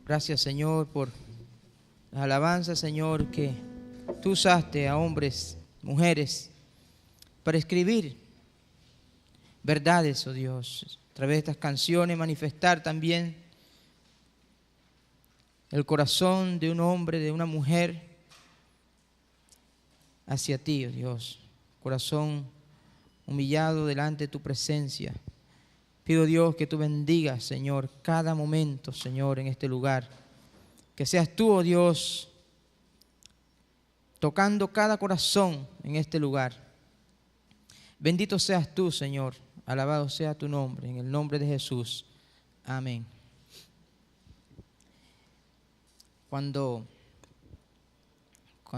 Gracias, Señor, por las alabanzas, Señor, que tú usaste a hombres, mujeres, para escribir verdades, oh Dios, a través de estas canciones manifestar también el corazón de un hombre, de una mujer hacia ti, oh Dios, corazón humillado delante de tu presencia. Pido, Dios, que tú bendigas, Señor, cada momento, Señor, en este lugar. Que seas tú, oh Dios, tocando cada corazón en este lugar. Bendito seas tú, Señor. Alabado sea tu nombre, en el nombre de Jesús. Amén. Cuando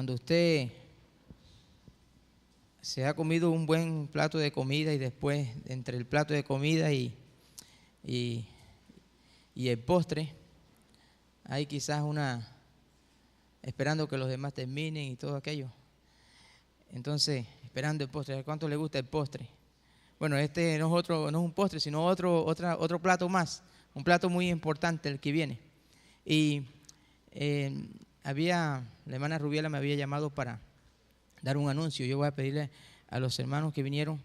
usted se ha comido un buen plato de comida y después entre el plato de comida y el postre, hay quizás esperando que los demás terminen y todo aquello. Entonces, esperando el postre. ¿A cuánto le gusta el postre? Bueno, este no es un postre, sino otro plato más, un plato muy importante el que viene. Y la hermana Rubiela me había llamado para dar un anuncio. Yo voy a pedirle a los hermanos que vinieron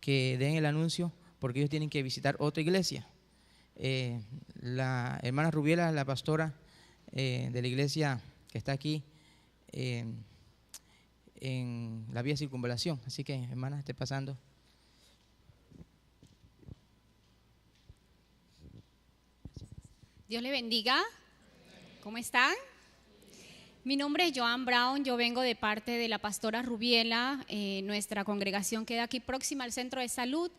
que den el anuncio porque ellos tienen que visitar otra iglesia. La hermana Rubiela, la pastora de la iglesia que está aquí en la vía Circunvalación. Así que, hermana, esté pasando. Dios le bendiga. ¿Cómo están? Mi nombre es Joan Brown, yo vengo de parte de la pastora Rubiela. Nuestra congregación queda aquí próxima al centro de salud.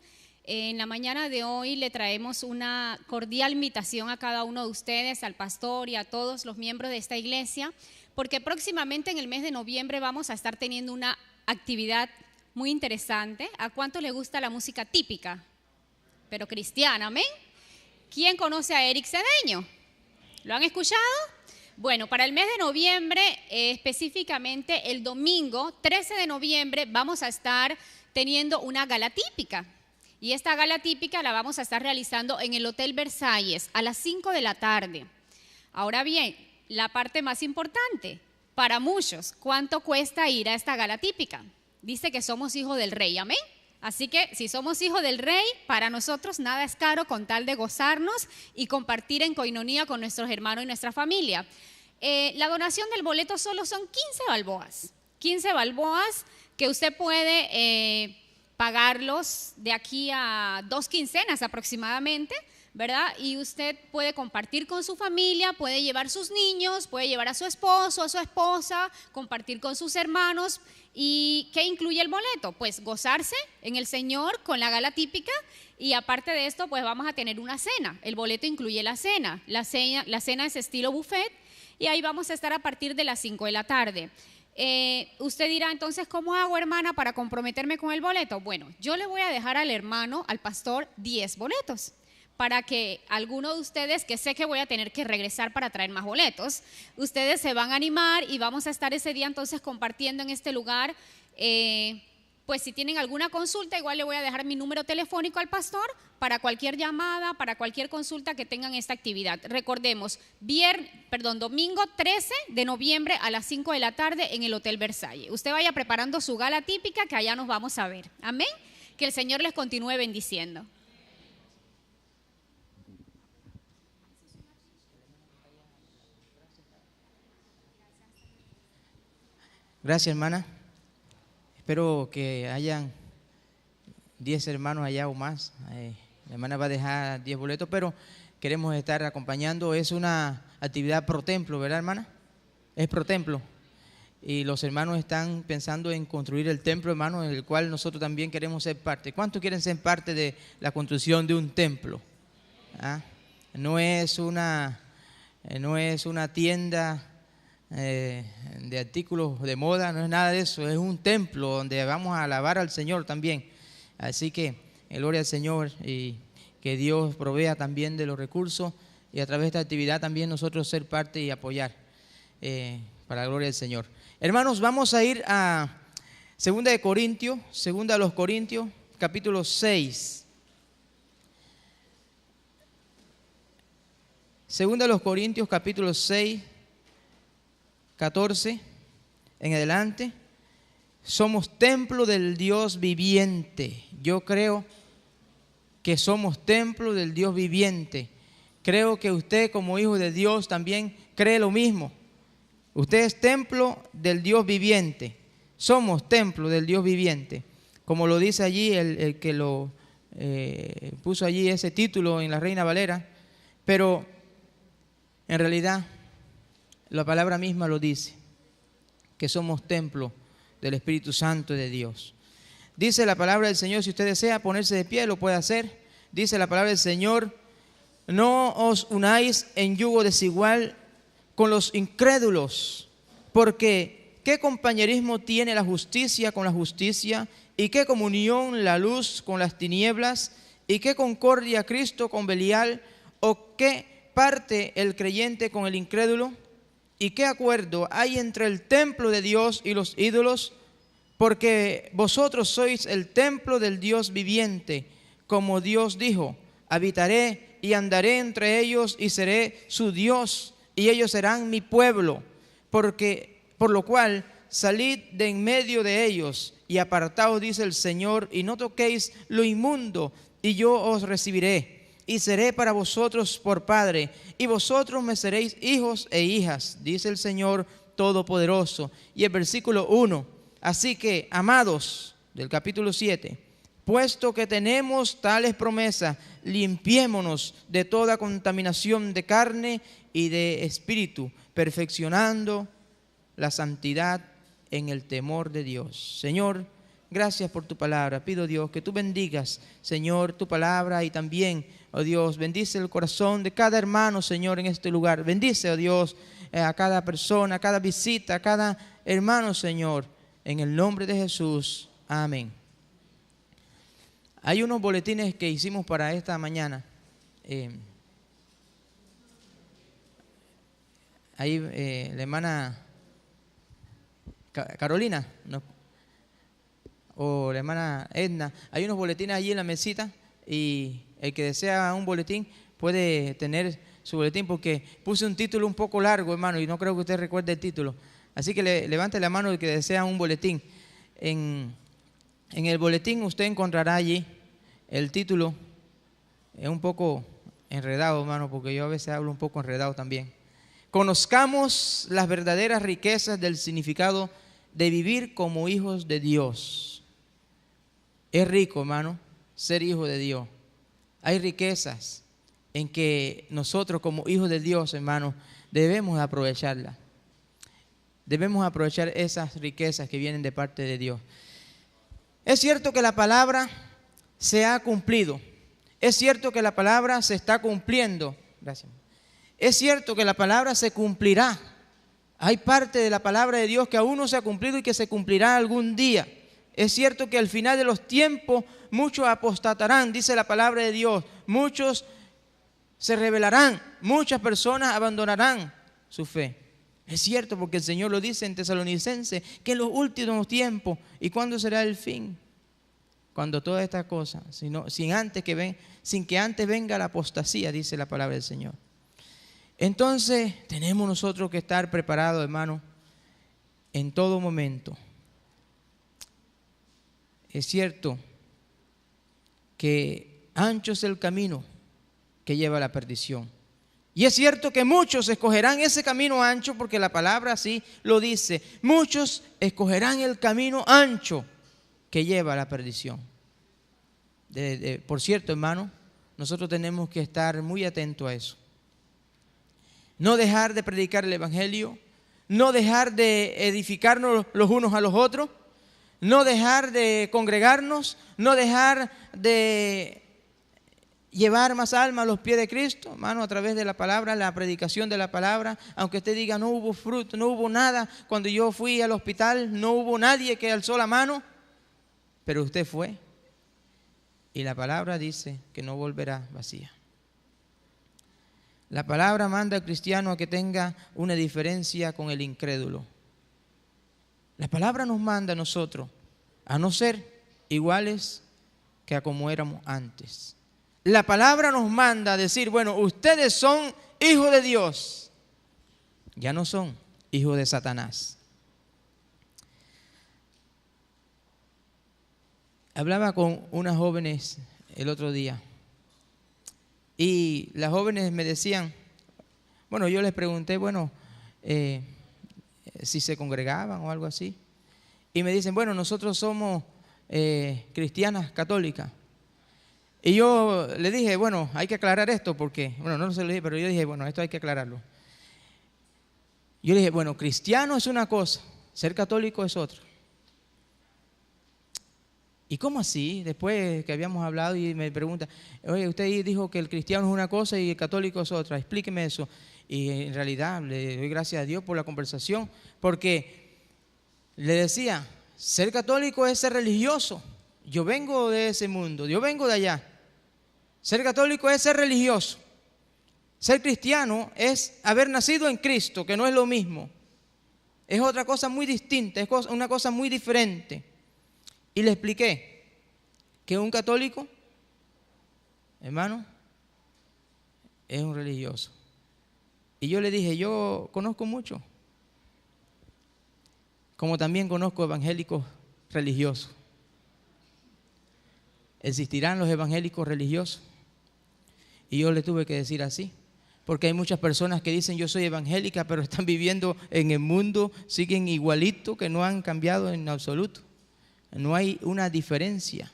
En la mañana de hoy le traemos una cordial invitación a cada uno de ustedes, al pastor y a todos los miembros de esta iglesia, porque próximamente en el mes de noviembre vamos a estar teniendo una actividad muy interesante. ¿A cuánto le gusta la música típica? Pero cristiana, ¿amén? ¿Quién conoce a Eric Cedeño? ¿Lo han escuchado? Bueno, para el mes de noviembre, específicamente el domingo 13 de noviembre, vamos a estar teniendo una gala típica. Y esta gala típica la vamos a estar realizando en el Hotel Versalles a las 5 de la tarde. Ahora bien, la parte más importante, para muchos, ¿cuánto cuesta ir a esta gala típica? Dice que somos hijos del rey, ¿amén? Así que si somos hijos del rey, para nosotros nada es caro con tal de gozarnos y compartir en coinonía con nuestros hermanos y nuestra familia. La donación del boleto solo son 15 balboas. 15 balboas que usted puede pagarlos de aquí a 2 quincenas aproximadamente, ¿verdad? Y usted puede compartir con su familia, puede llevar sus niños, puede llevar a su esposo, a su esposa, compartir con sus hermanos. ¿Y qué incluye el boleto? Pues gozarse en el Señor con la gala típica y aparte de esto pues vamos a tener una cena. El boleto incluye la cena. La cena es estilo buffet y ahí vamos a estar a partir de las 5 de la tarde. Usted dirá entonces, ¿cómo hago, hermana, para comprometerme con el boleto? Bueno, yo le voy a dejar al hermano, al pastor, 10 boletos. Para que alguno de ustedes, que sé que voy a tener que regresar para traer más boletos, ustedes se van a animar y vamos a estar ese día entonces compartiendo en este lugar. Pues si tienen alguna consulta, igual le voy a dejar mi número telefónico al pastor para cualquier llamada, para cualquier consulta que tengan esta actividad. Recordemos, domingo 13 de noviembre a las 5 de la tarde en el Hotel Versalles. Usted vaya preparando su gala típica que allá nos vamos a ver. Amén. Que el Señor les continúe bendiciendo. Gracias, hermana. Espero que hayan 10 hermanos allá o más. La hermana va a dejar 10 boletos, pero queremos estar acompañando. Es una actividad pro templo, ¿verdad, hermana? Es pro templo. Y los hermanos están pensando en construir el templo, hermano, en el cual nosotros también queremos ser parte. ¿Cuántos quieren ser parte de la construcción de un templo? ¿Ah? No es una tienda de artículos de moda, no es nada de eso, es un templo donde vamos a alabar al Señor también. Así que gloria al Señor y que Dios provea también de los recursos y a través de esta actividad también nosotros ser parte y apoyar para la gloria del Señor. Hermanos, vamos a ir a 2 de los Corintios, capítulo 6. Segunda de los Corintios capítulo 6, 14 en adelante. Somos templo del Dios viviente. Yo creo que somos templo del Dios viviente. Creo que usted como hijo de Dios también cree lo mismo. Usted es templo del Dios viviente. Somos templo del Dios viviente. Como lo dice allí el que lo puso allí ese título en la Reina Valera. Pero en realidad la palabra misma lo dice, que somos templo del Espíritu Santo de Dios. Dice la palabra del Señor, si usted desea ponerse de pie, lo puede hacer. Dice la palabra del Señor: no os unáis en yugo desigual con los incrédulos, porque ¿qué compañerismo tiene la justicia con la justicia? ¿Y qué comunión la luz con las tinieblas? ¿Y qué concordia Cristo con Belial? ¿O qué parte el creyente con el incrédulo? ¿Y qué acuerdo hay entre el templo de Dios y los ídolos? Porque vosotros sois el templo del Dios viviente, como Dios dijo: habitaré y andaré entre ellos y seré su Dios, y ellos serán mi pueblo. Por lo cual salid de en medio de ellos y apartaos, dice el Señor, y no toquéis lo inmundo, y yo os recibiré. Y seré para vosotros por padre, y vosotros me seréis hijos e hijas, dice el Señor Todopoderoso. Y el versículo 1, así que, amados, del capítulo 7, puesto que tenemos tales promesas, limpiémonos de toda contaminación de carne y de espíritu, perfeccionando la santidad en el temor de Dios. Señor, gracias por tu palabra. Pido, Dios, que tú bendigas, Señor, tu palabra, y también, oh Dios, bendice el corazón de cada hermano, Señor, en este lugar. Bendice, oh Dios, a cada persona, a cada visita, a cada hermano, Señor, en el nombre de Jesús. Amén. Hay unos boletines que hicimos para esta mañana. Ahí la hermana Carolina o la hermana Edna, hay unos boletines allí en la mesita, y el que desea un boletín puede tener su boletín, porque puse un título un poco largo, hermano, y no creo que usted recuerde el título. Así que levante la mano el que desea un boletín. En el boletín usted encontrará allí el título. Es un poco enredado, hermano, porque yo a veces hablo un poco enredado también. Conozcamos las verdaderas riquezas del significado de vivir como hijos de Dios. Es rico, hermano, ser hijo de Dios. Hay riquezas en que nosotros como hijos de Dios, hermano, debemos aprovecharlas. Debemos aprovechar esas riquezas que vienen de parte de Dios. Es cierto que la palabra se ha cumplido. Es cierto que la palabra se está cumpliendo. Gracias. Es cierto que la palabra se cumplirá. Hay parte de la palabra de Dios que aún no se ha cumplido y que se cumplirá algún día. Es cierto que al final de los tiempos muchos apostatarán, dice la palabra de Dios. Muchos se rebelarán, muchas personas abandonarán su fe. Es cierto, porque el Señor lo dice en Tesalonicenses, que en los últimos tiempos. ¿Y cuándo será el fin? Cuando todas estas cosas, sin que antes venga la apostasía, dice la palabra del Señor. Entonces tenemos nosotros que estar preparados, hermano, en todo momento. Es cierto que ancho es el camino que lleva a la perdición. Y es cierto que muchos escogerán ese camino ancho, porque la palabra así lo dice. Muchos escogerán el camino ancho que lleva a la perdición. Por cierto, hermano, nosotros tenemos que estar muy atentos a eso. No dejar de predicar el Evangelio, no dejar de edificarnos los unos a los otros, no dejar de congregarnos, no dejar de llevar más almas a los pies de Cristo, hermano, a través de la palabra, la predicación de la palabra. Aunque usted diga no hubo fruto, no hubo nada, cuando yo fui al hospital no hubo nadie que alzó la mano, pero usted fue, y la palabra dice que no volverá vacía. La palabra manda al cristiano a que tenga una diferencia con el incrédulo. La palabra nos manda a nosotros a no ser iguales que a como éramos antes. la palabra nos manda a decir, bueno, ustedes son hijos de Dios, ya no son hijos de Satanás. Hablaba con unas jóvenes el otro día y las jóvenes me decían, bueno, yo les pregunté, bueno, si se congregaban o algo así. Y me dicen, bueno, nosotros somos cristianas católicas. Y yo le dije, bueno, hay que aclarar esto porque, bueno, no se lo dije, pero yo dije, bueno, esto hay que aclararlo. Yo le dije, bueno, cristiano es una cosa, ser católico es otra. ¿Y cómo así? Después que habíamos hablado y me pregunta, oye, usted dijo que el cristiano es una cosa y el católico es otra, explíqueme eso. Y en realidad le doy gracias a Dios por la conversación, porque le decía, ser católico es ser religioso. Yo vengo de ese mundo, yo vengo de allá. Ser católico es ser religioso. Ser cristiano es haber nacido en Cristo, que no es lo mismo. Es otra cosa muy distinta, es una cosa muy diferente. Y le expliqué que un católico, hermano, es un religioso. Y yo le dije, yo conozco mucho, como también conozco evangélicos religiosos. ¿Existirán los evangélicos religiosos? Y yo le tuve que decir así, porque hay muchas personas que dicen yo soy evangélica, pero están viviendo en el mundo, siguen igualito, que no han cambiado en absoluto. No hay una diferencia,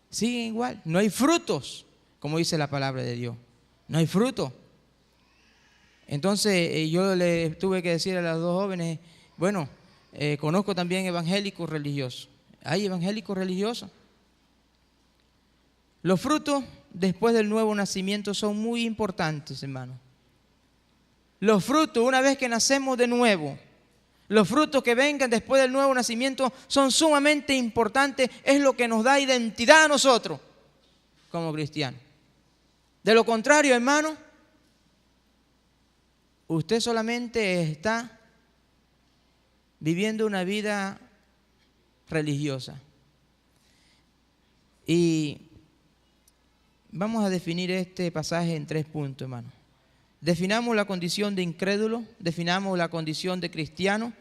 siguen igual, no hay frutos, como dice la palabra de Dios, no hay fruto. Entonces yo le tuve que decir a las dos jóvenes, bueno, conozco también evangélicos religiosos. ¿Hay evangélicos religiosos? Los frutos después del nuevo nacimiento son muy importantes, hermano. Los frutos, una vez que nacemos de nuevo, los frutos que vengan después del nuevo nacimiento son sumamente importantes. Es lo que nos da identidad a nosotros como cristianos. De lo contrario, hermano, usted solamente está viviendo una vida religiosa. Y vamos a definir este pasaje en 3 puntos, hermano. Definamos la condición de incrédulo, definamos la condición de cristiano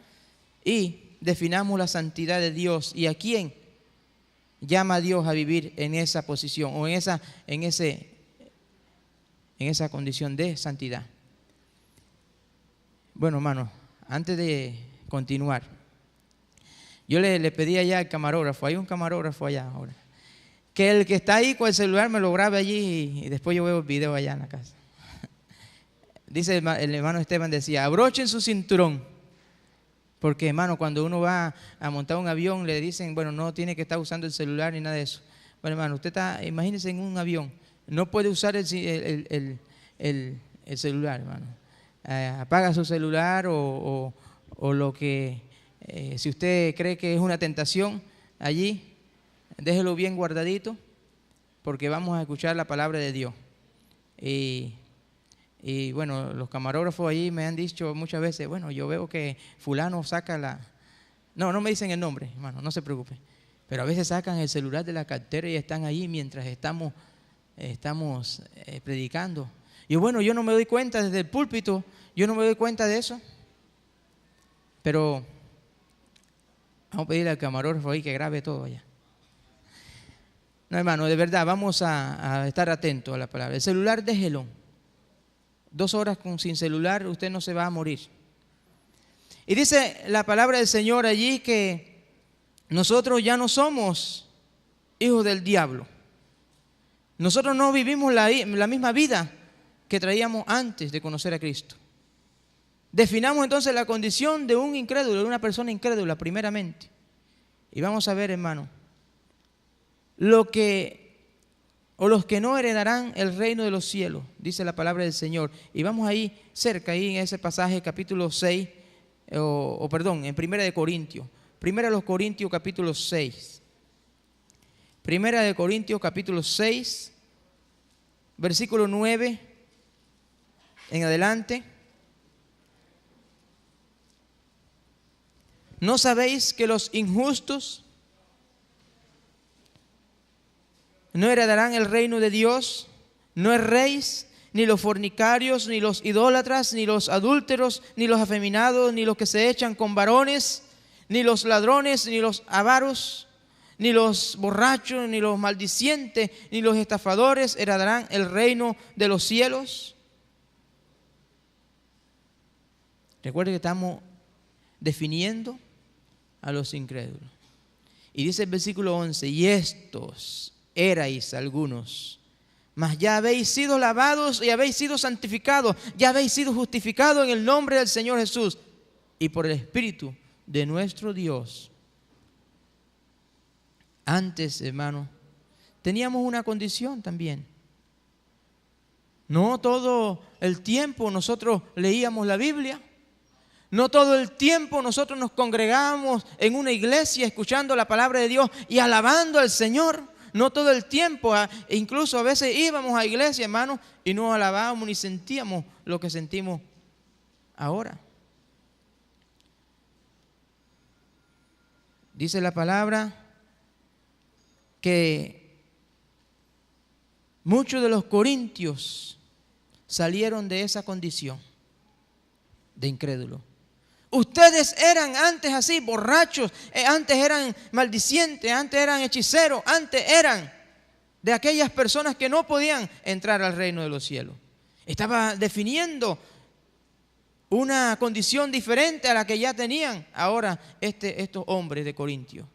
y definamos la santidad de Dios. ¿Y a quién llama a Dios a vivir en esa posición o en esa condición de santidad? Bueno, hermano, antes de continuar, yo le pedí allá al camarógrafo, hay un camarógrafo allá ahora, que el que está ahí con el celular me lo grabe allí y después yo veo el video allá en la casa. Dice el hermano Esteban, decía, abrochen su cinturón, porque hermano, cuando uno va a montar un avión le dicen, bueno, no tiene que estar usando el celular ni nada de eso. Bueno, hermano, usted está, imagínese en un avión, no puede usar el celular, hermano. Apaga su celular o lo que, si usted cree que es una tentación allí, déjelo bien guardadito, porque vamos a escuchar la palabra de Dios. Y bueno, los camarógrafos allí me han dicho muchas veces, bueno, yo veo que fulano saca la... No me dicen el nombre, hermano, no se preocupe. Pero a veces sacan el celular de la cartera y están allí mientras estamos predicando. Y bueno, yo no me doy cuenta desde el púlpito, yo no me doy cuenta de eso. Pero vamos a pedirle al camarógrafo ahí que grabe todo allá. No, hermano, de verdad, vamos a estar atentos a la palabra. El celular, déjelo. 2 horas sin celular, usted no se va a morir. Y dice la palabra del Señor allí que nosotros ya no somos hijos del diablo. Nosotros no vivimos la misma vida que traíamos antes de conocer a Cristo. Definamos entonces la condición de un incrédulo, de una persona incrédula primeramente. Y vamos a ver, hermano, los que no heredarán el reino de los cielos, dice la palabra del Señor. Y vamos ahí cerca, ahí en ese pasaje, capítulo 6, en 1 de Corintios. 1 de los Corintios, capítulo 6. 1 de Corintios, capítulo 6, versículo 9 en adelante. ¿No sabéis que los injustos no heredarán el reino de Dios? no erréis, ni los fornicarios, ni los idólatras, ni los adúlteros, ni los afeminados, ni los que se echan con varones, ni los ladrones, ni los avaros, ni los borrachos, ni los maldicientes, ni los estafadores heredarán el reino de los cielos. Recuerde que estamos definiendo a los incrédulos. Y dice el versículo 11, y estos erais algunos, mas ya habéis sido lavados y habéis sido santificados, ya habéis sido justificados en el nombre del Señor Jesús y por el Espíritu de nuestro Dios. Antes, hermano, teníamos una condición también. No todo el tiempo nosotros leíamos la Biblia. No todo el tiempo nosotros nos congregábamos en una iglesia escuchando la palabra de Dios y alabando al Señor. No todo el tiempo, incluso a veces íbamos a iglesia, hermano, y no alabábamos ni sentíamos lo que sentimos ahora. Dice la palabra que muchos de los corintios salieron de esa condición de incrédulo. Ustedes eran antes así, borrachos, antes eran maldicientes, antes eran hechiceros, antes eran de aquellas personas que no podían entrar al reino de los cielos. Estaba definiendo una condición diferente a la que ya tenían ahora estos hombres de Corintios.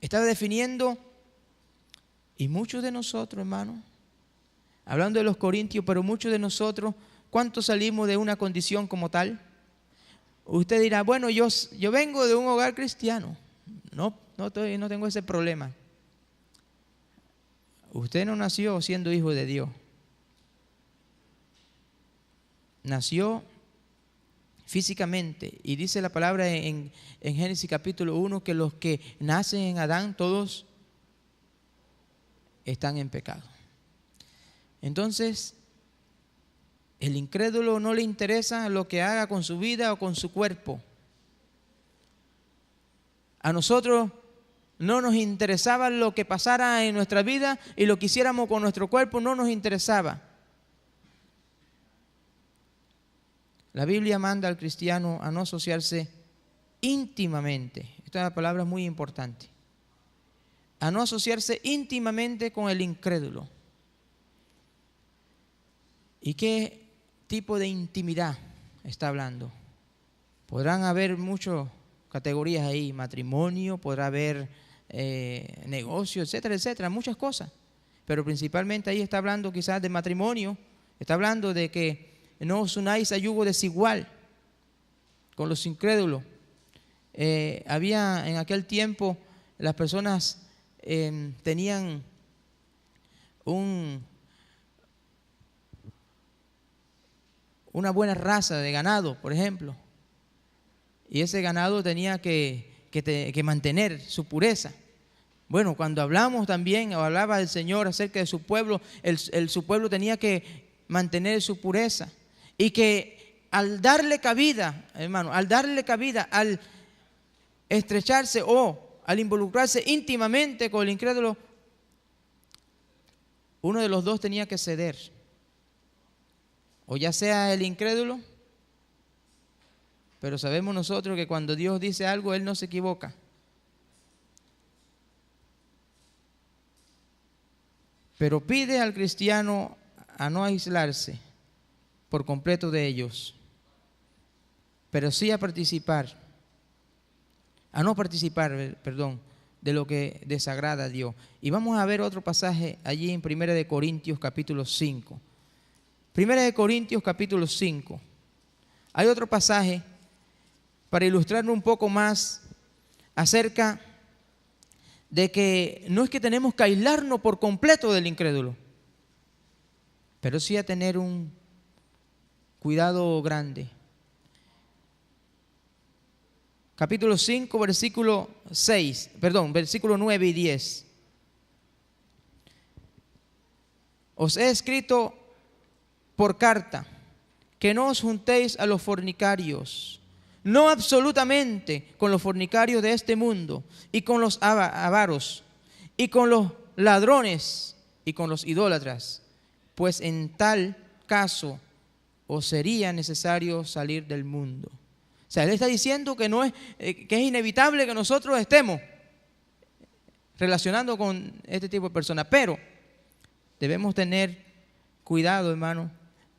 Estaba definiendo, y muchos de nosotros, hermanos, hablando de los corintios, pero muchos de nosotros, ¿cuántos salimos de una condición como tal? Usted dirá, bueno, yo vengo de un hogar cristiano. No tengo ese problema. Usted no nació siendo hijo de Dios. Nació físicamente. Y dice la palabra en Génesis capítulo 1 que los que nacen en Adán, todos están en pecado. Entonces, el incrédulo no le interesa lo que haga con su vida o con su cuerpo. A nosotros no nos interesaba lo que pasara en nuestra vida y lo que hiciéramos con nuestro cuerpo no nos interesaba. La Biblia manda al cristiano a no asociarse íntimamente. Esta palabra es muy importante. A no asociarse íntimamente con el incrédulo. ¿Y qué tipo de intimidad está hablando? Podrán haber muchas categorías ahí, matrimonio, podrá haber negocio, etcétera, etcétera, muchas cosas. Pero principalmente ahí está hablando quizás de matrimonio, está hablando de que no os unáis a yugo desigual con los incrédulos. Había en aquel tiempo, las personas tenían una buena raza de ganado, por ejemplo, y ese ganado tenía que mantener su pureza. Bueno, cuando hablamos también, o hablaba el Señor acerca de su pueblo, su pueblo tenía que mantener su pureza, y que al darle cabida, hermano, al estrecharse o al involucrarse íntimamente con el incrédulo, uno de los dos tenía que ceder. O ya sea el incrédulo, pero sabemos nosotros que cuando Dios dice algo, Él no se equivoca. Pero pide al cristiano a no aislarse por completo de ellos, pero sí a no participar, de lo que desagrada a Dios. Y vamos a ver otro pasaje allí en 1 Corintios capítulo 5. 1 Corintios capítulo 5. Hay otro pasaje para ilustrarnos un poco más acerca de que no es que tenemos que aislarnos por completo del incrédulo, pero sí a tener un cuidado grande. Capítulo 5, versículo 9 y 10. Os he escrito por carta que no os juntéis a los fornicarios, no absolutamente con los fornicarios de este mundo, y con los avaros, y con los ladrones, y con los idólatras, pues en tal caso os sería necesario salir del mundo. O sea, él está diciendo que que es inevitable que nosotros estemos relacionando con este tipo de personas, pero debemos tener cuidado, hermano,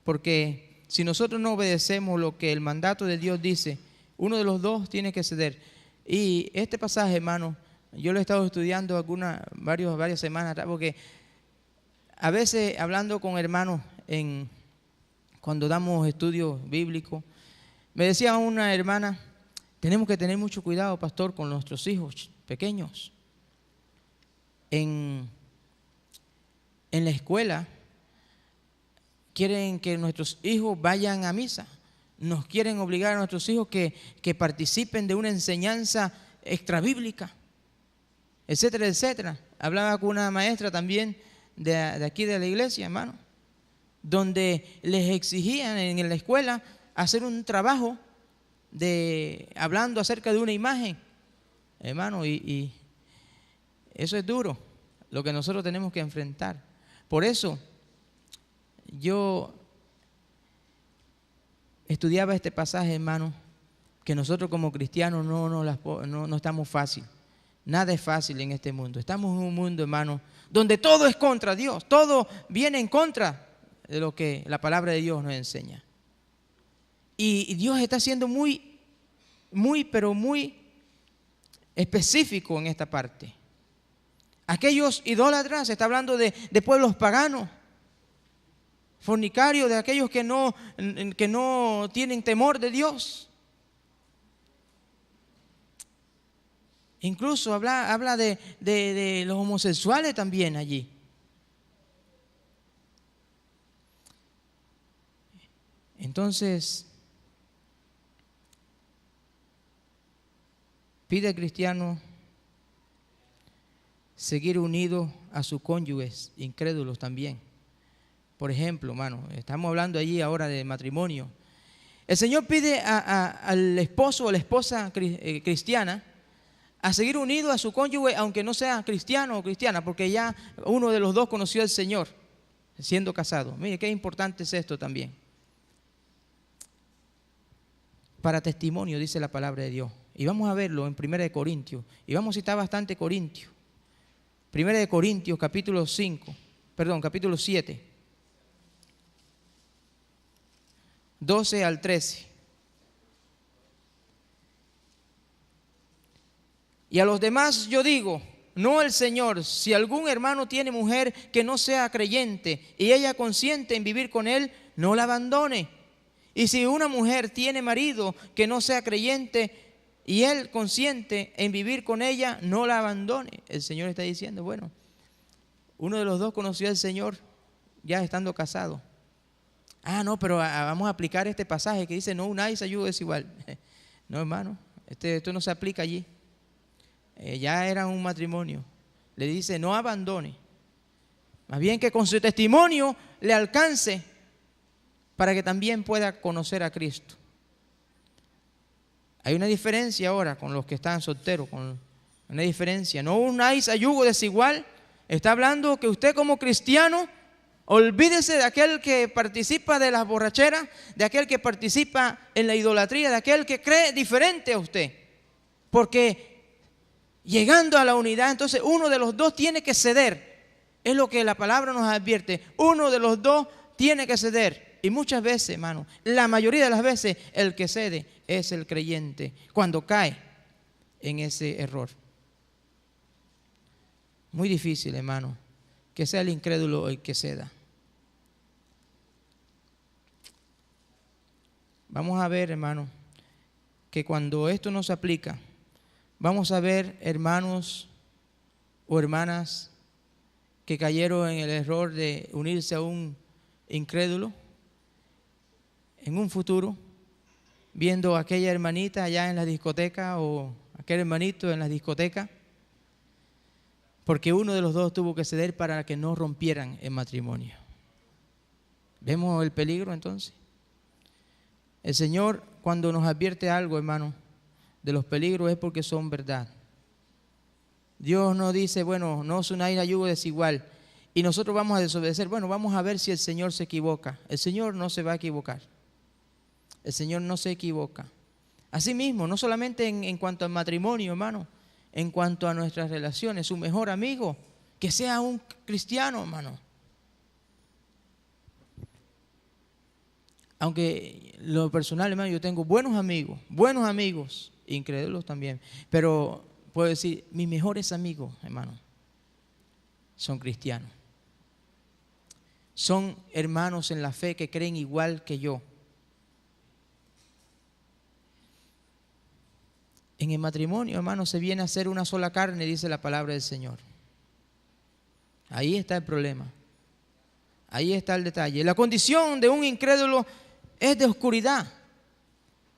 porque si nosotros no obedecemos lo que el mandato de Dios dice, uno de los dos tiene que ceder. Y este pasaje, hermano, yo lo he estado estudiando varias semanas atrás, porque a veces hablando con hermanos cuando damos estudios bíblicos, me decía una hermana, tenemos que tener mucho cuidado, pastor, con nuestros hijos pequeños. En la escuela quieren que nuestros hijos vayan a misa. Nos quieren obligar a nuestros hijos que participen de una enseñanza extrabíblica, etcétera, etcétera. Hablaba con una maestra también de aquí de la iglesia, hermano, donde les exigían en la escuela hacer un trabajo hablando acerca de una imagen, hermano, y eso es duro, lo que nosotros tenemos que enfrentar. Por eso yo estudiaba este pasaje, hermano, que nosotros como cristianos no estamos fácil. Nada es fácil en este mundo. Estamos en un mundo, hermano, donde todo es contra Dios. Todo viene en contra de lo que la palabra de Dios nos enseña. Y Dios está siendo muy específico en esta parte. Aquellos idólatras, se está hablando de pueblos paganos, fornicarios, de aquellos que no tienen temor de Dios. Incluso habla de los homosexuales también allí. Entonces, pide al cristiano seguir unido a sus cónyuges incrédulos también. Por ejemplo, hermano, estamos hablando allí ahora de matrimonio. El Señor pide al esposo o la esposa cristiana a seguir unido a su cónyuge, aunque no sea cristiano o cristiana, porque ya uno de los dos conoció al Señor siendo casado. Mire, qué importante es esto también. Para testimonio, dice la palabra de Dios. Y vamos a verlo en 1 Corintios. Y vamos a citar bastante Corintios. 1 Corintios, capítulo 7. 12 al 13. Y a los demás yo digo, no el Señor, si algún hermano tiene mujer que no sea creyente y ella consiente en vivir con él, no la abandone. Y si una mujer tiene marido que no sea creyente y él consiente en vivir con ella, no la abandone. El Señor está diciendo, bueno, uno de los dos conoció al Señor ya estando casado. No, pero vamos a aplicar este pasaje que dice, no unáis a yugo desigual. No, hermano, esto no se aplica allí. Ya era un matrimonio. Le dice, no abandone. Más bien que con su testimonio le alcance para que también pueda conocer a Cristo. Hay una diferencia ahora con los que están solteros, una diferencia. No unáis a yugo desigual. Está hablando que usted como cristiano, olvídese de aquel que participa de las borracheras, de aquel que participa en la idolatría, de aquel que cree diferente a usted. Porque llegando a la unidad, entonces uno de los dos tiene que ceder. Es lo que la palabra nos advierte. Uno de los dos tiene que ceder. Y muchas veces, hermano, la mayoría de las veces, el que cede es el creyente cuando cae en ese error. Muy difícil, hermano, que sea el incrédulo el que ceda. Vamos a ver, hermano, que cuando esto no se aplica, vamos a ver hermanos o hermanas que cayeron en el error de unirse a un incrédulo en un futuro, viendo a aquella hermanita allá en la discoteca o aquel hermanito en la discoteca, porque uno de los dos tuvo que ceder para que no rompieran el matrimonio. ¿Vemos el peligro entonces? El Señor, cuando nos advierte algo, hermano, de los peligros es porque son verdad. Dios no dice, bueno, no os unáis a yugo desigual. y nosotros vamos a desobedecer. Bueno, vamos a ver si el Señor se equivoca. El Señor no se va a equivocar. El Señor no se equivoca. Asimismo, no solamente en cuanto al matrimonio, hermano, en cuanto a nuestras relaciones, su mejor amigo, que sea un cristiano, hermano. Aunque lo personal, hermano, yo tengo buenos amigos, incrédulos también, pero puedo decir, mis mejores amigos, hermano, son cristianos. Son hermanos en la fe que creen igual que yo. En el matrimonio, hermano, se viene a ser una sola carne, dice la palabra del Señor. Ahí está el problema. Ahí está el detalle. La condición de un incrédulo es de oscuridad.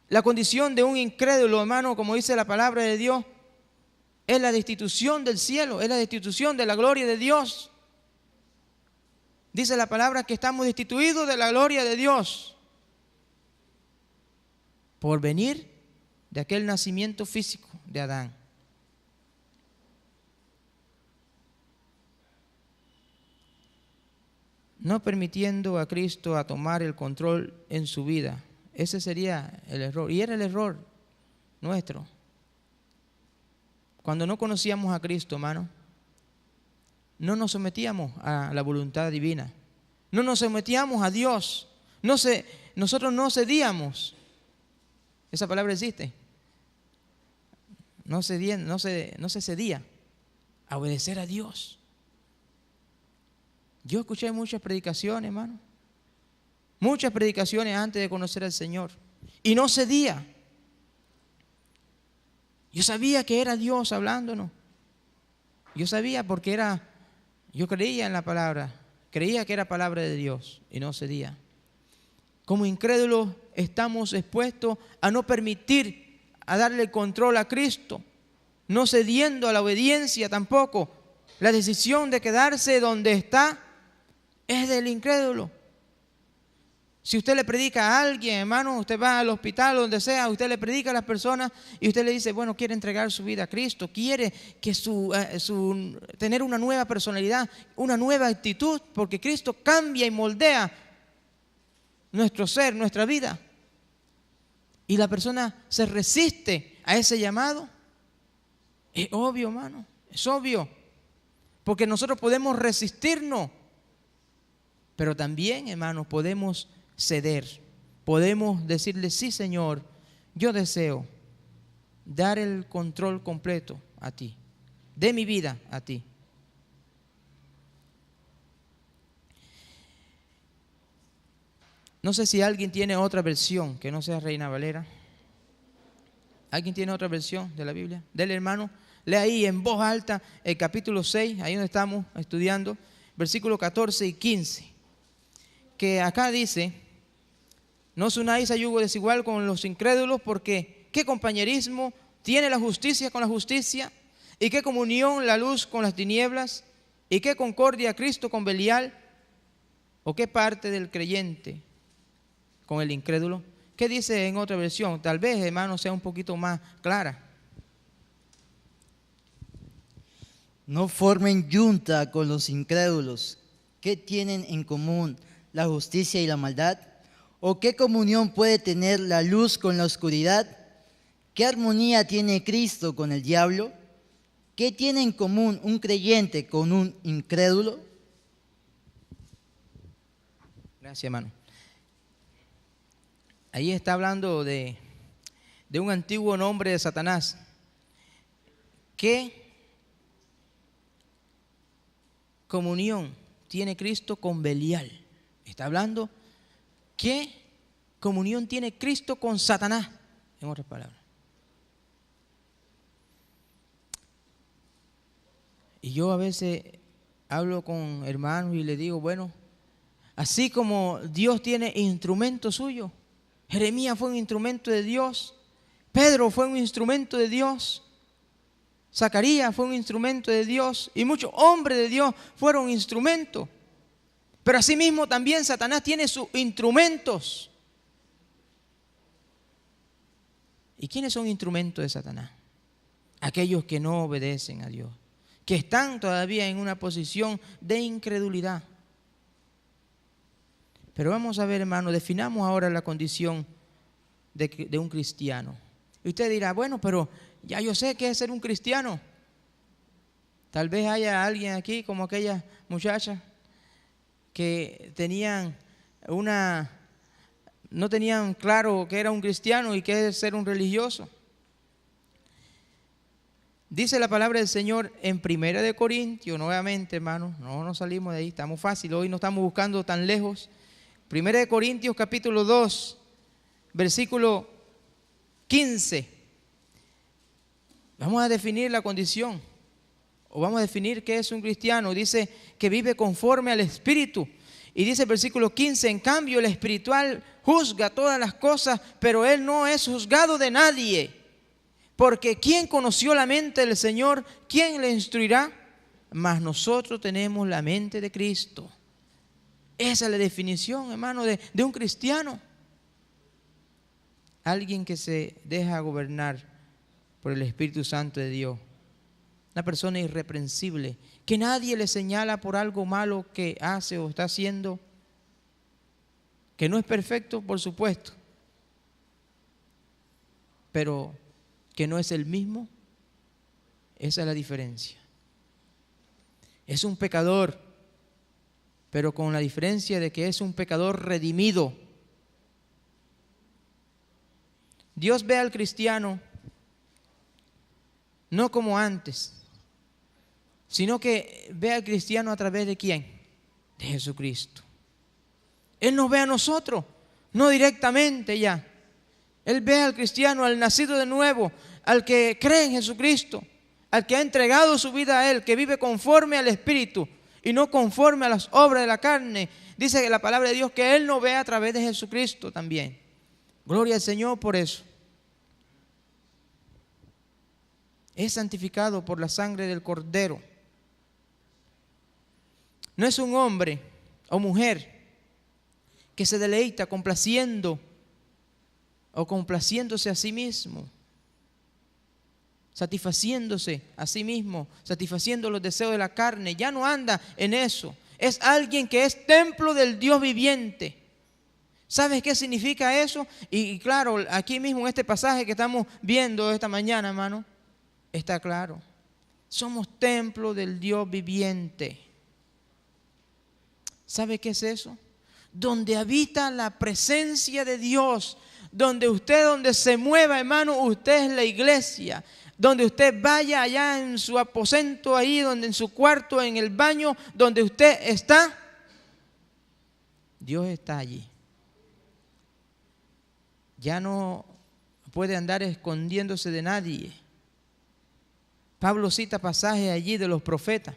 La condición de un incrédulo, hermano, como dice la palabra de Dios, es la destitución del cielo, es la destitución de la gloria de Dios. Dice la palabra que estamos destituidos de la gloria de Dios por venir de aquel nacimiento físico de Adán. No permitiendo a Cristo a tomar el control en su vida. Ese sería el error. Y era el error nuestro. Cuando no conocíamos a Cristo, hermano, no nos sometíamos a la voluntad divina. No nos sometíamos a Dios. Nosotros no cedíamos. Esa palabra existe. No se cedía a obedecer a Dios. Yo escuché muchas predicaciones, hermano. Muchas predicaciones antes de conocer al Señor. Y no cedía. Yo sabía que era Dios hablándonos. Yo sabía porque yo creía en la palabra. Creía que era palabra de Dios y no cedía. Como incrédulos estamos expuestos a no permitir, a darle control a Cristo. No cediendo a la obediencia tampoco. La decisión de quedarse donde está es del incrédulo. Si usted le predica a alguien, hermano, usted va al hospital, donde sea, usted le predica a las personas y usted le dice, bueno, quiere entregar su vida a Cristo, quiere que tener una nueva personalidad, una nueva actitud, porque Cristo cambia y moldea nuestro ser, nuestra vida. Y la persona se resiste a ese llamado. Es obvio, hermano, es obvio. Porque nosotros podemos resistirnos, pero también, hermanos, podemos ceder. Podemos decirle, sí, Señor, yo deseo dar el control completo a ti, de mi vida a ti. No sé si alguien tiene otra versión que no sea Reina Valera. ¿Alguien tiene otra versión de la Biblia? Del hermano, lea ahí en voz alta el capítulo 6, ahí donde estamos estudiando, versículos 14 y 15. Que acá dice, no os unáis a yugo desigual con los incrédulos, porque ¿qué compañerismo tiene la justicia con la justicia? ¿Y qué comunión la luz con las tinieblas? ¿Y qué concordia Cristo con Belial? ¿O qué parte del creyente con el incrédulo? ¿Qué dice en otra versión? Tal vez, hermano, sea un poquito más clara. No formen yunta con los incrédulos. ¿Qué tienen en común la justicia y la maldad? ¿O qué comunión puede tener la luz con la oscuridad? ¿Qué armonía tiene Cristo con el diablo? ¿Qué tiene en común un creyente con un incrédulo? Gracias, hermano. Ahí está hablando de un antiguo nombre de Satanás. ¿Qué comunión tiene Cristo con Belial? Está hablando, ¿qué comunión tiene Cristo con Satanás? En otras palabras. Y yo a veces hablo con hermanos y les digo, bueno, así como Dios tiene instrumentos suyos, Jeremías fue un instrumento de Dios, Pedro fue un instrumento de Dios, Zacarías fue un instrumento de Dios y muchos hombres de Dios fueron instrumentos. Pero asimismo también Satanás tiene sus instrumentos. ¿Y quiénes son instrumentos de Satanás? Aquellos que no obedecen a Dios, que están todavía en una posición de incredulidad. Pero vamos a ver, hermano, definamos ahora la condición de un cristiano. Y usted dirá, bueno, pero ya yo sé qué es ser un cristiano. Tal vez haya alguien aquí como aquellas muchachas que no tenían claro qué era un cristiano y qué es ser un religioso. Dice la palabra del Señor en 1 Corintios, nuevamente, hermano, no nos salimos de ahí, estamos fácil, hoy no estamos buscando tan lejos. 1 Corintios capítulo 2, versículo 15. Vamos a definir la condición, o vamos a definir qué es un cristiano. Dice que vive conforme al Espíritu. Y dice el versículo 15, en cambio el espiritual juzga todas las cosas, pero él no es juzgado de nadie. Porque ¿quién conoció la mente del Señor? ¿Quién le instruirá? Mas nosotros tenemos la mente de Cristo. Esa es la definición, hermano, de un cristiano. Alguien que se deja gobernar por el Espíritu Santo de Dios. Una persona irreprensible, que nadie le señala por algo malo que hace o está haciendo, que no es perfecto, por supuesto, pero que no es el mismo. Esa es la diferencia. Es un pecador, pero con la diferencia de que es un pecador redimido. Dios ve al cristiano no como antes, sino que ve al cristiano a través de ¿quién? De Jesucristo. Él nos ve a nosotros, no directamente ya. Él ve al cristiano, al nacido de nuevo, al que cree en Jesucristo, al que ha entregado su vida a Él, que vive conforme al Espíritu y no conforme a las obras de la carne. Dice que la palabra de Dios que Él nos ve a través de Jesucristo también. Gloria al Señor por eso. Es santificado por la sangre del Cordero. No es un hombre o mujer que se deleita complaciendo o complaciéndose a sí mismo, satisfaciéndose a sí mismo, satisfaciendo los deseos de la carne. Ya no anda en eso. Es alguien que es templo del Dios viviente. ¿Sabes qué significa eso? Y claro, aquí mismo en este pasaje que estamos viendo esta mañana, hermano, está claro. Somos templo del Dios viviente. ¿Sabe qué es eso? Donde habita la presencia de Dios. Donde se mueva, hermano, usted es la iglesia. Donde usted vaya allá en su aposento, ahí, en su cuarto, en el baño, donde usted está, Dios está allí. Ya no puede andar escondiéndose de nadie. Pablo cita pasajes allí de los profetas,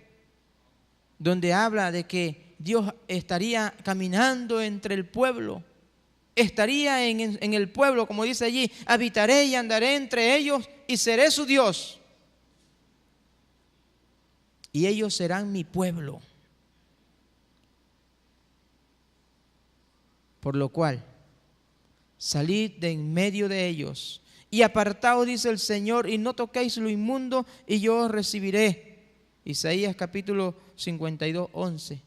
donde habla de que Dios estaría caminando entre el pueblo. Estaría en el pueblo, como dice allí, habitaré y andaré entre ellos y seré su Dios. Y ellos serán mi pueblo. Por lo cual, salid de en medio de ellos y apartaos, dice el Señor, y no toquéis lo inmundo y yo os recibiré. Isaías capítulo 52, 11.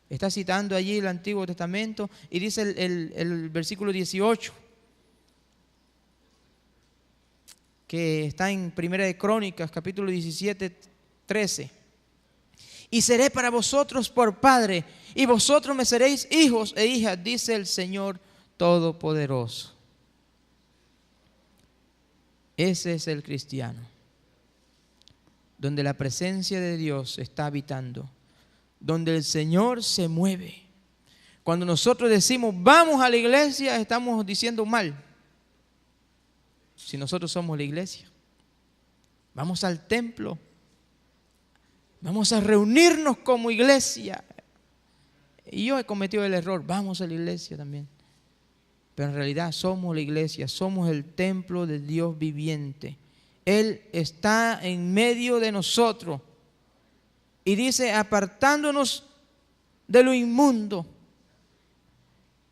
Está citando allí el Antiguo Testamento y dice el versículo 18, que está en Primera de Crónicas, capítulo 17, 13. Y seré para vosotros por padre, y vosotros me seréis hijos e hijas, dice el Señor Todopoderoso. Ese es el cristiano, donde la presencia de Dios está habitando, donde el Señor se mueve. Cuando nosotros decimos vamos a la iglesia, estamos diciendo mal. Si nosotros somos la iglesia, vamos al templo, vamos a reunirnos como iglesia. Y yo he cometido el error, vamos a la iglesia también. Pero en realidad somos la iglesia, somos el templo de Dios viviente. Él está en medio de nosotros. Y dice, apartándonos de lo inmundo.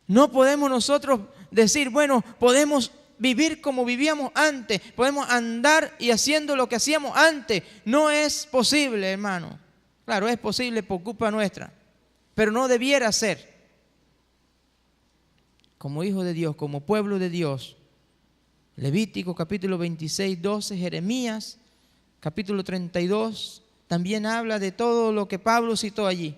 No podemos nosotros decir, bueno, podemos vivir como vivíamos antes, podemos andar y haciendo lo que hacíamos antes. No es posible, hermano. Claro, es posible por culpa nuestra, pero no debiera ser. Como hijo de Dios, como pueblo de Dios. Levítico capítulo 26, 12, Jeremías capítulo 32, también habla de todo lo que Pablo citó allí.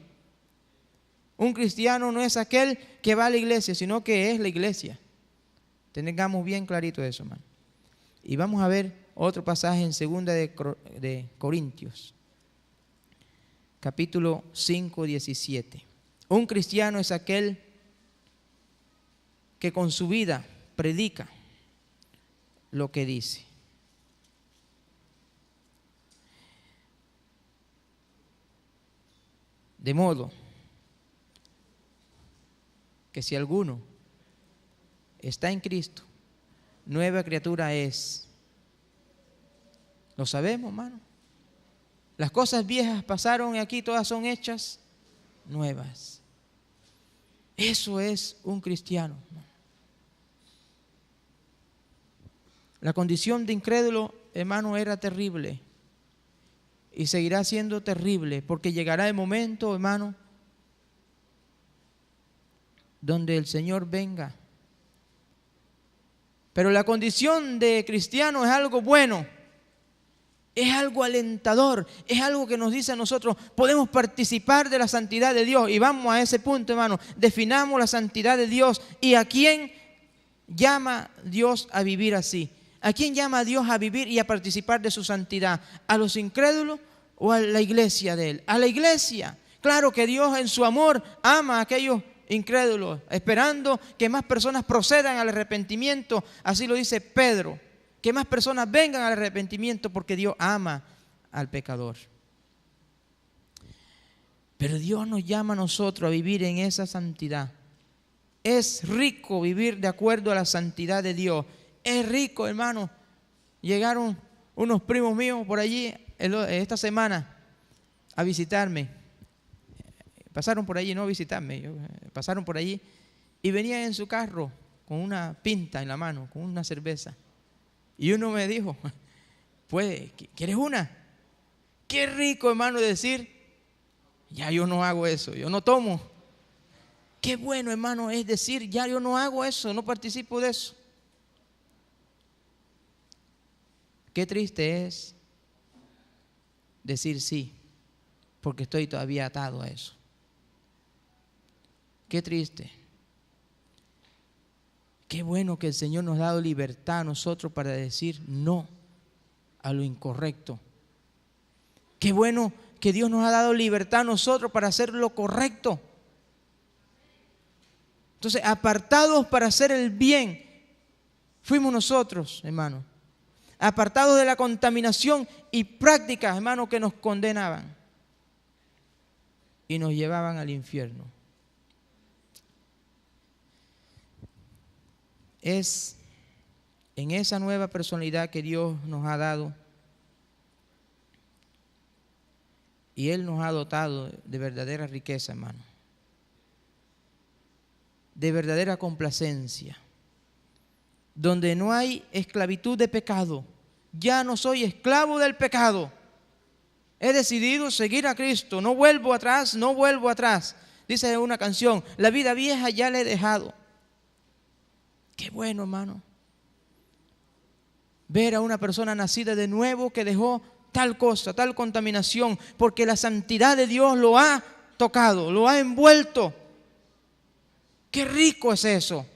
Un cristiano no es aquel que va a la iglesia, sino que es la iglesia. Tengamos bien clarito eso, hermano. Y vamos a ver otro pasaje en 2 de Corintios, capítulo 5, 17. Un cristiano es aquel que con su vida predica lo que dice. De modo que si alguno está en Cristo, nueva criatura es. Lo sabemos, hermano. Las cosas viejas pasaron y aquí todas son hechas nuevas. Eso es un cristiano. La condición de incrédulo, hermano, era terrible y seguirá siendo terrible, porque llegará el momento, hermano, donde el Señor venga. Pero la condición de cristiano es algo bueno, es algo alentador, es algo que nos dice a nosotros, podemos participar de la santidad de Dios. Y vamos a ese punto, hermano, definamos la santidad de Dios. ¿Y a quién llama Dios a vivir así? ¿A quién llama Dios a vivir y a participar de su santidad? ¿A los incrédulos o a la iglesia de Él? A la iglesia. Claro que Dios en su amor ama a aquellos incrédulos, esperando que más personas procedan al arrepentimiento. Así lo dice Pedro, que más personas vengan al arrepentimiento, porque Dios ama al pecador. Pero Dios nos llama a nosotros a vivir en esa santidad. Es rico vivir de acuerdo a la santidad de Dios. Es rico, hermano. Llegaron unos primos míos por allí esta semana a visitarme. Pasaron por allí, no a visitarme, pasaron por allí y venían en su carro con una pinta en la mano, con una cerveza. Y uno me dijo, pues, ¿quieres una? Qué rico, hermano, decir, ya yo no hago eso, yo no tomo. Qué bueno, hermano, es decir, ya yo no hago eso, no participo de eso. Qué triste es decir sí, porque estoy todavía atado a eso. Qué triste. Qué bueno que el Señor nos ha dado libertad a nosotros para decir no a lo incorrecto. Qué bueno que Dios nos ha dado libertad a nosotros para hacer lo correcto. Entonces, apartados para hacer el bien, fuimos nosotros, hermano. Apartados de la contaminación y prácticas, hermano, que nos condenaban y nos llevaban al infierno. Es en esa nueva personalidad que Dios nos ha dado y Él nos ha dotado de verdadera riqueza, hermano, de verdadera complacencia, donde no hay esclavitud de pecado. Ya no soy esclavo del pecado. He decidido seguir a Cristo, no vuelvo atrás, no vuelvo atrás. Dice una canción, la vida vieja ya la he dejado. Qué bueno, hermano, ver a una persona nacida de nuevo que dejó tal cosa, tal contaminación, porque la santidad de Dios lo ha tocado, lo ha envuelto. Qué rico es eso.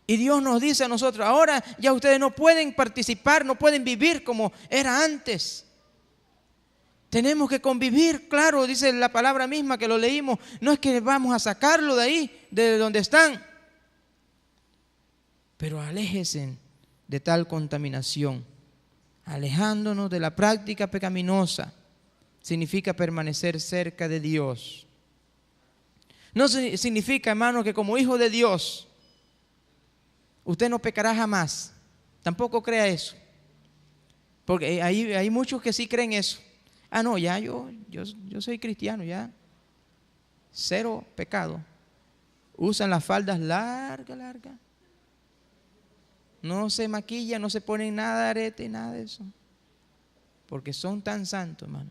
Y Dios nos dice a nosotros, ahora ya ustedes no pueden participar, no pueden vivir como era antes. Tenemos que convivir, claro, dice la palabra misma que lo leímos, no es que vamos a sacarlo de ahí, de donde están. Pero aléjense de tal contaminación. Alejándonos de la práctica pecaminosa significa permanecer cerca de Dios. No significa, hermano, que como hijo de Dios usted no pecará jamás. Tampoco crea eso. Porque hay muchos que sí creen eso. Ah, no, ya yo soy cristiano, ya. Cero pecado. Usan las faldas largas. no se maquillan, no se ponen nada de arete, nada de eso. Porque son tan santos, hermano.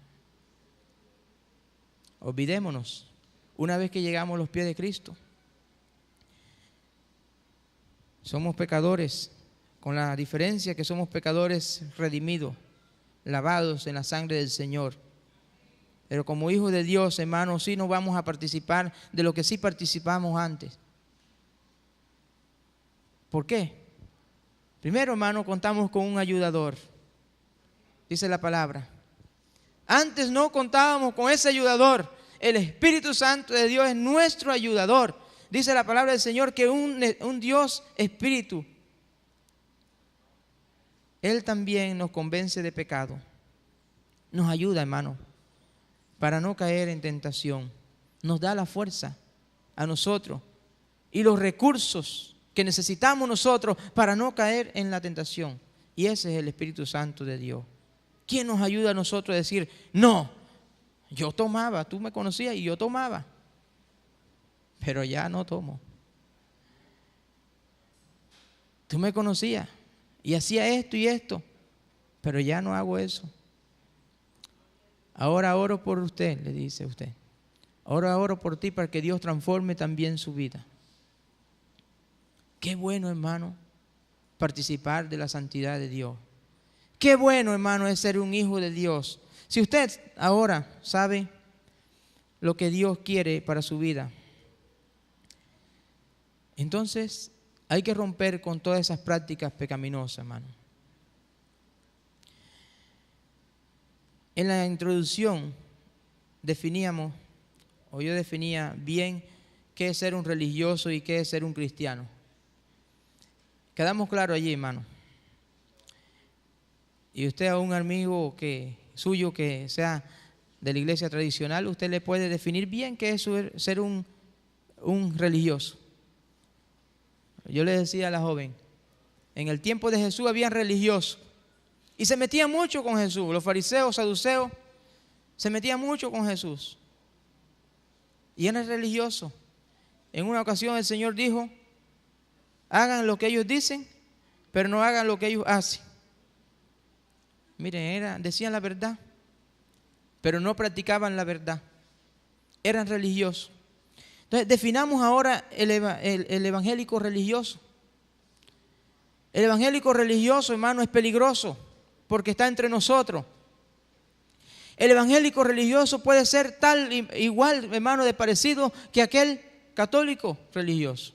Olvidémonos, una vez que llegamos a los pies de Cristo, somos pecadores, con la diferencia que somos pecadores redimidos, lavados en la sangre del Señor. Pero como hijos de Dios, hermanos, sí no vamos a participar de lo que sí participamos antes. ¿Por qué? Primero, hermano, contamos con un ayudador. Dice la palabra. Antes no contábamos con ese ayudador. El Espíritu Santo de Dios es nuestro ayudador. Dice la palabra del Señor que un Dios espíritu, Él también nos convence de pecado. Nos ayuda, hermano, para no caer en tentación. Nos da la fuerza a nosotros y los recursos que necesitamos nosotros para no caer en la tentación. Y ese es el Espíritu Santo de Dios. ¿Quién nos ayuda a nosotros a decir, no, yo tomaba, tú me conocías y yo tomaba, pero ya no tomo? Tú me conocías y hacía esto y esto, pero ya no hago eso. Ahora oro por usted, le dice usted. Ahora oro por ti para que Dios transforme también su vida. Qué bueno, hermano, participar de la santidad de Dios. Qué bueno, hermano, es ser un hijo de Dios. Si usted ahora sabe lo que Dios quiere para su vida, entonces hay que romper con todas esas prácticas pecaminosas, hermano. En la introducción yo definía bien qué es ser un religioso y qué es ser un cristiano. Quedamos claros allí, hermano. Y usted a un amigo suyo que sea de la iglesia tradicional, usted le puede definir bien qué es ser un religioso. Yo le decía a la joven, en el tiempo de Jesús habían religiosos y se metían mucho con Jesús. Los fariseos, saduceos, se metían mucho con Jesús y eran religiosos. En una ocasión el Señor dijo, hagan lo que ellos dicen, pero no hagan lo que ellos hacen. Miren, decían la verdad, pero no practicaban la verdad. Eran religiosos. Entonces, definamos ahora el evangélico religioso. El evangélico religioso, hermano, es peligroso porque está entre nosotros. El evangélico religioso puede ser igual, hermano, de parecido que aquel católico religioso.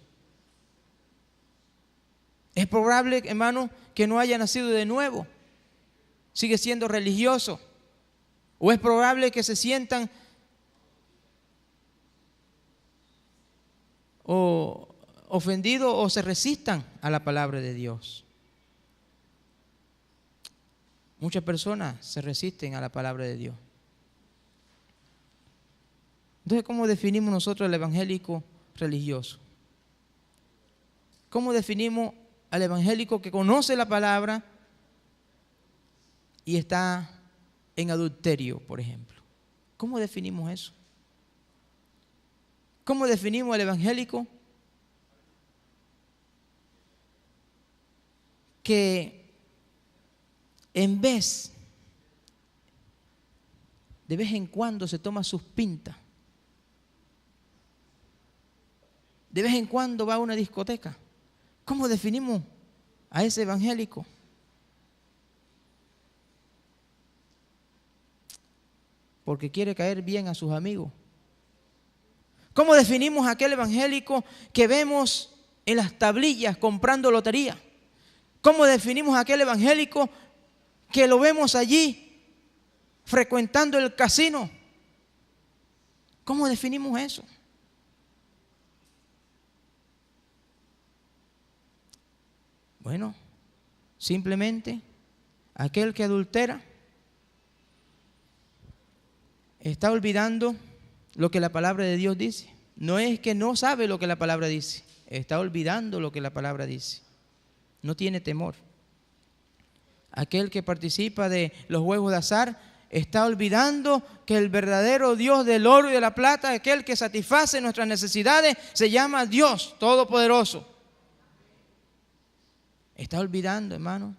Es probable, hermano, que no haya nacido de nuevo. Sigue siendo religioso. O es probable que se sientan ofendidos o se resistan a la palabra de Dios. Muchas personas se resisten a la palabra de Dios. Entonces, ¿cómo definimos nosotros el evangélico religioso? ¿Cómo definimos al evangélico que conoce la palabra y está en adulterio, por ejemplo? ¿Cómo definimos eso? ¿Cómo definimos al evangélico que en vez en cuando se toma sus pintas, de vez en cuando va a una discoteca? ¿Cómo definimos a ese evangélico? Porque quiere caer bien a sus amigos. ¿Cómo definimos a aquel evangélico que vemos en las tablillas comprando lotería? ¿Cómo definimos a aquel evangélico que lo vemos allí frecuentando el casino? ¿Cómo definimos eso? Bueno, simplemente aquel que adultera está olvidando lo que la palabra de Dios dice. No es que no sabe lo que la palabra dice, está olvidando lo que la palabra dice. No tiene temor. Aquel que participa de los juegos de azar está olvidando que el verdadero Dios del oro y de la plata, aquel que satisface nuestras necesidades, se llama Dios Todopoderoso. Está olvidando, hermano.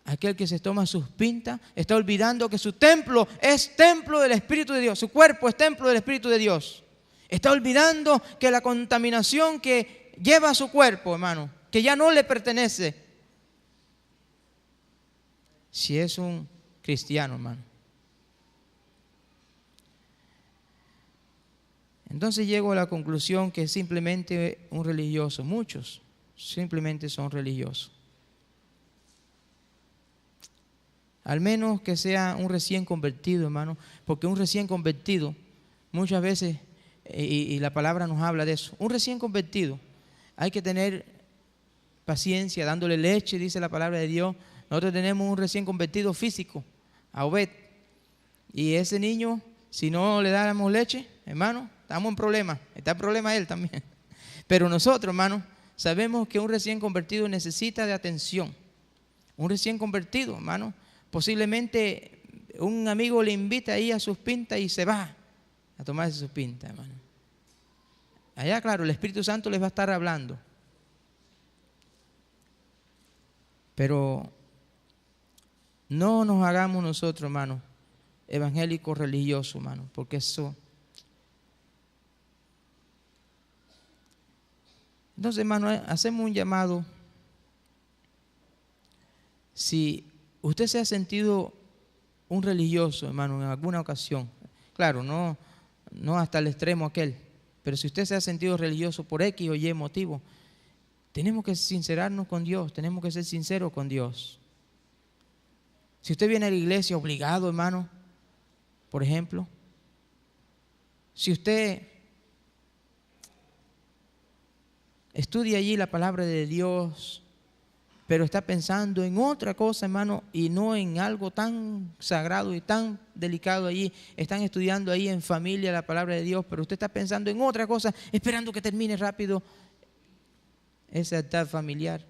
Aquel que se toma sus pintas está olvidando que su templo es templo del Espíritu de Dios. Su cuerpo es templo del Espíritu de Dios. Está olvidando que la contaminación que lleva a su cuerpo, hermano, que ya no le pertenece. Si es un cristiano, hermano. Entonces llego a la conclusión que es simplemente un religioso. Muchos simplemente son religiosos. Al menos que sea un recién convertido, hermano, porque un recién convertido, muchas veces, y la palabra nos habla de eso, un recién convertido, hay que tener paciencia, dándole leche, dice la palabra de Dios. Nosotros tenemos un recién convertido físico, a Obed, y ese niño, si no le damos leche, hermano, estamos en problemas, está en problema él también. Pero nosotros, hermano, sabemos que un recién convertido necesita de atención. Un recién convertido, hermano, posiblemente un amigo le invita ahí a sus pintas y se va a tomarse sus pintas, hermano. Allá, claro, el Espíritu Santo les va a estar hablando. Pero no nos hagamos nosotros, hermano, evangélicos religiosos, hermano, porque eso... Entonces, hermano, hacemos un llamado. Si usted se ha sentido un religioso, hermano, en alguna ocasión, claro, no hasta el extremo aquel, pero si usted se ha sentido religioso por X o Y motivo, tenemos que sincerarnos con Dios, tenemos que ser sinceros con Dios. Si usted viene a la iglesia obligado, hermano, por ejemplo, si usted estudia allí la palabra de Dios, pero está pensando en otra cosa, hermano, y no en algo tan sagrado y tan delicado allí. Están estudiando ahí en familia la palabra de Dios, pero usted está pensando en otra cosa, esperando que termine rápido ese altar familiar.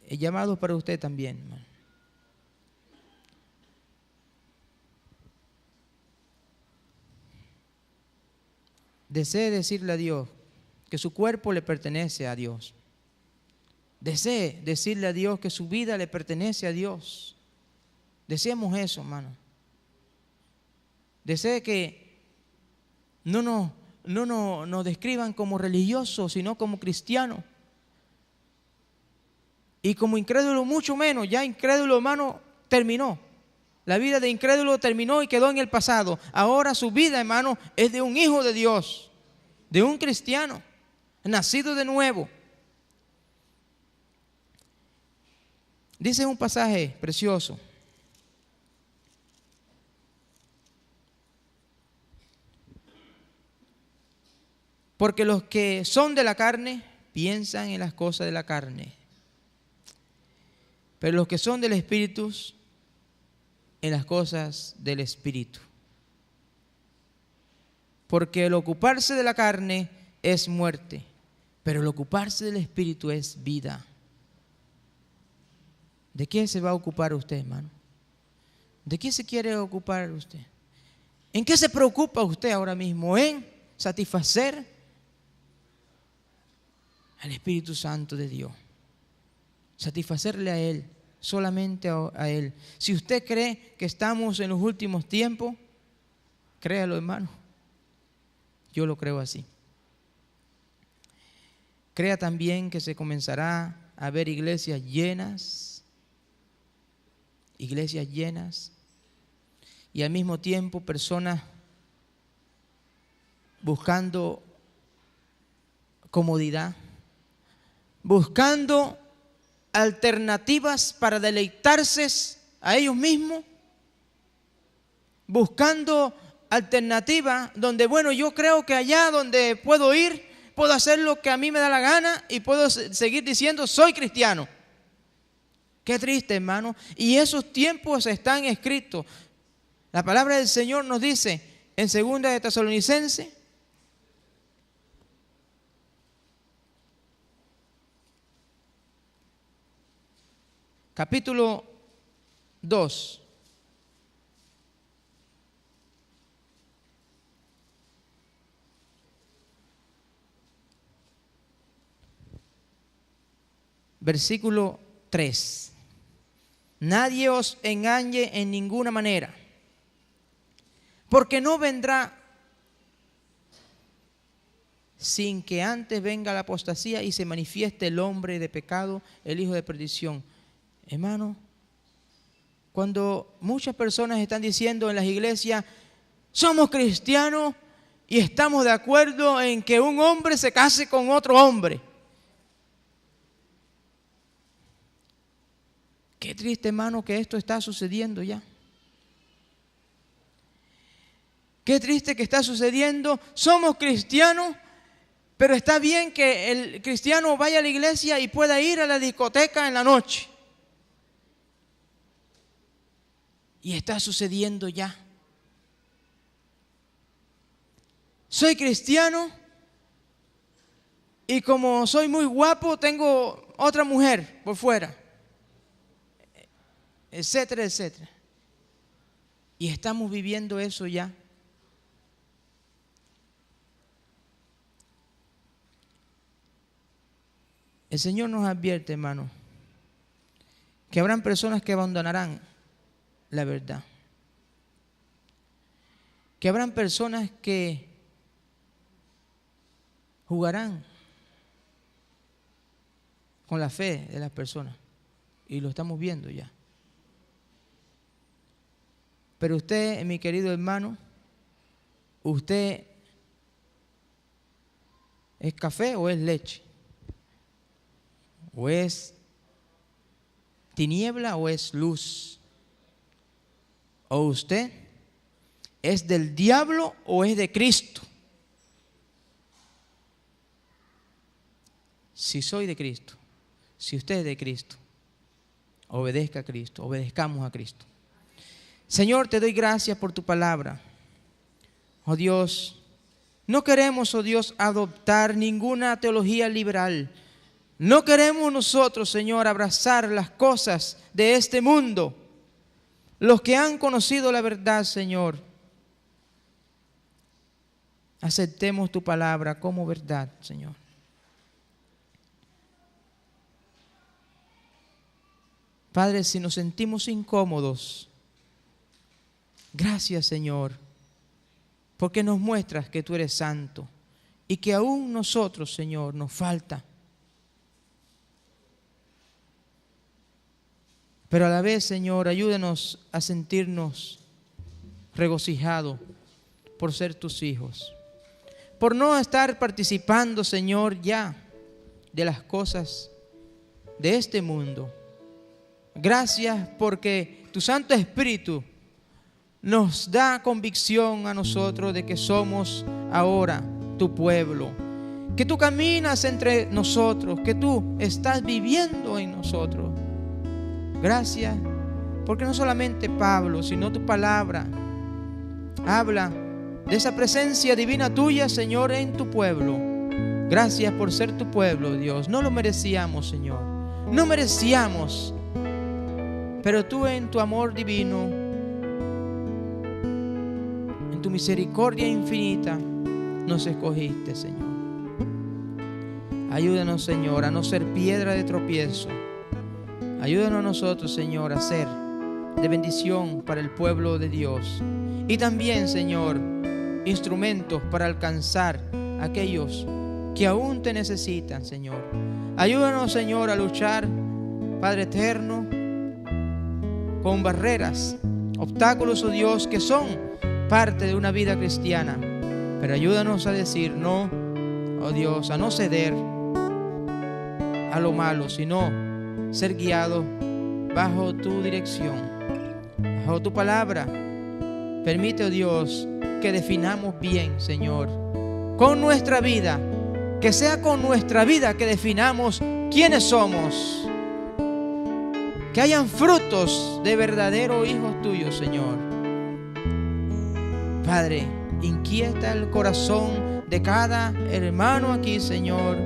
El llamado para usted también, hermano. Desee decirle a Dios que su cuerpo le pertenece a Dios. Desee decirle a Dios que su vida le pertenece a Dios. Deseemos eso, hermano. Desee que no nos describan como religiosos, sino como cristianos. Y como incrédulo mucho menos. Ya incrédulo, hermano, terminó. La vida de incrédulo terminó y quedó en el pasado. Ahora su vida, hermano, es de un hijo de Dios, de un cristiano, nacido de nuevo. Dice un pasaje precioso. Porque los que son de la carne piensan en las cosas de la carne, pero los que son del Espíritu en las cosas del Espíritu. Porque el ocuparse de la carne es muerte, pero el ocuparse del Espíritu es vida. ¿De qué se va a ocupar usted, hermano? ¿De qué se quiere ocupar usted? ¿En qué se preocupa usted ahora mismo? ¿En satisfacer al Espíritu Santo de Dios? Satisfacerle a Él, solamente a Él. Si usted cree que estamos en los últimos tiempos, créalo, hermano. Yo lo creo así. Crea también que se comenzará a ver iglesias llenas, y al mismo tiempo personas buscando comodidad, buscando alternativas para deleitarse a ellos mismos, buscando alternativas donde, bueno, yo creo que allá donde puedo ir, puedo hacer lo que a mí me da la gana y puedo seguir diciendo soy cristiano. Qué triste, hermano. Y esos tiempos están escritos. La palabra del Señor nos dice en 2 de Tesalonicenses, capítulo 2. versículo 3. Nadie os engañe en ninguna manera, porque no vendrá sin que antes venga la apostasía y se manifieste el hombre de pecado, el hijo de perdición. Hermano, cuando muchas personas están diciendo en las iglesias, somos cristianos y estamos de acuerdo en que un hombre se case con otro hombre. Qué triste, hermano, que esto está sucediendo ya. Qué triste que está sucediendo. Somos cristianos, pero está bien que el cristiano vaya a la iglesia y pueda ir a la discoteca en la noche. Y está sucediendo ya. Soy cristiano y como soy muy guapo, tengo otra mujer por fuera, etcétera, etcétera. Y estamos viviendo eso ya. El Señor nos advierte, hermano, que habrán personas que abandonarán la verdad. Que habrán personas que jugarán con la fe de las personas. Y lo estamos viendo ya. Pero usted, mi querido hermano, ¿usted es café o es leche? ¿O es tiniebla o es luz? ¿O usted es del diablo o es de Cristo? Si soy de Cristo, si usted es de Cristo, obedezca a Cristo, obedezcamos a Cristo. Señor, te doy gracias por tu palabra. Oh Dios, no queremos, oh Dios, adoptar ninguna teología liberal. No queremos nosotros, Señor, abrazar las cosas de este mundo. Los que han conocido la verdad, Señor, aceptemos tu palabra como verdad, Señor. Padre, si nos sentimos incómodos, gracias, Señor, porque nos muestras que tú eres santo y que aún nosotros, Señor, nos falta. Pero a la vez, Señor, ayúdanos a sentirnos regocijados por ser tus hijos. Por no estar participando, Señor, ya de las cosas de este mundo. Gracias porque tu Santo Espíritu nos da convicción a nosotros de que somos ahora tu pueblo. Que tú caminas entre nosotros, que tú estás viviendo en nosotros. Gracias, porque no solamente Pablo, sino tu palabra habla de esa presencia divina tuya, Señor, en tu pueblo. Gracias por ser tu pueblo, Dios. No lo merecíamos, Señor. No merecíamos. Pero tú en tu amor divino, en tu misericordia infinita, nos escogiste, Señor. Ayúdanos, Señor, a no ser piedra de tropiezo. Ayúdanos a nosotros, Señor, a ser de bendición para el pueblo de Dios. Y también, Señor, instrumentos para alcanzar a aquellos que aún te necesitan, Señor. Ayúdanos, Señor, a luchar, Padre eterno, con barreras, obstáculos, oh Dios, que son parte de una vida cristiana. Pero ayúdanos a decir no, oh Dios, a no ceder a lo malo, sino ser guiado bajo tu dirección, bajo tu palabra. Permite, oh Dios, que definamos bien, Señor, con nuestra vida, que sea con nuestra vida que definamos quiénes somos. Que hayan frutos de verdaderos hijos tuyos, Señor. Padre, inquieta el corazón de cada hermano aquí, Señor,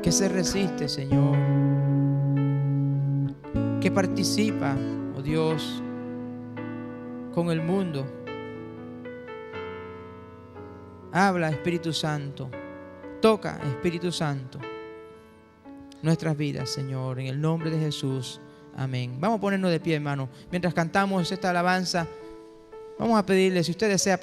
que se resiste, Señor, que participa, oh Dios, con el mundo. Habla, Espíritu Santo, Toca, Espíritu Santo, nuestras vidas, Señor, en el nombre de Jesús. Amén. Vamos a ponernos de pie, hermano. Mientras cantamos esta alabanza, vamos a pedirle, si usted desea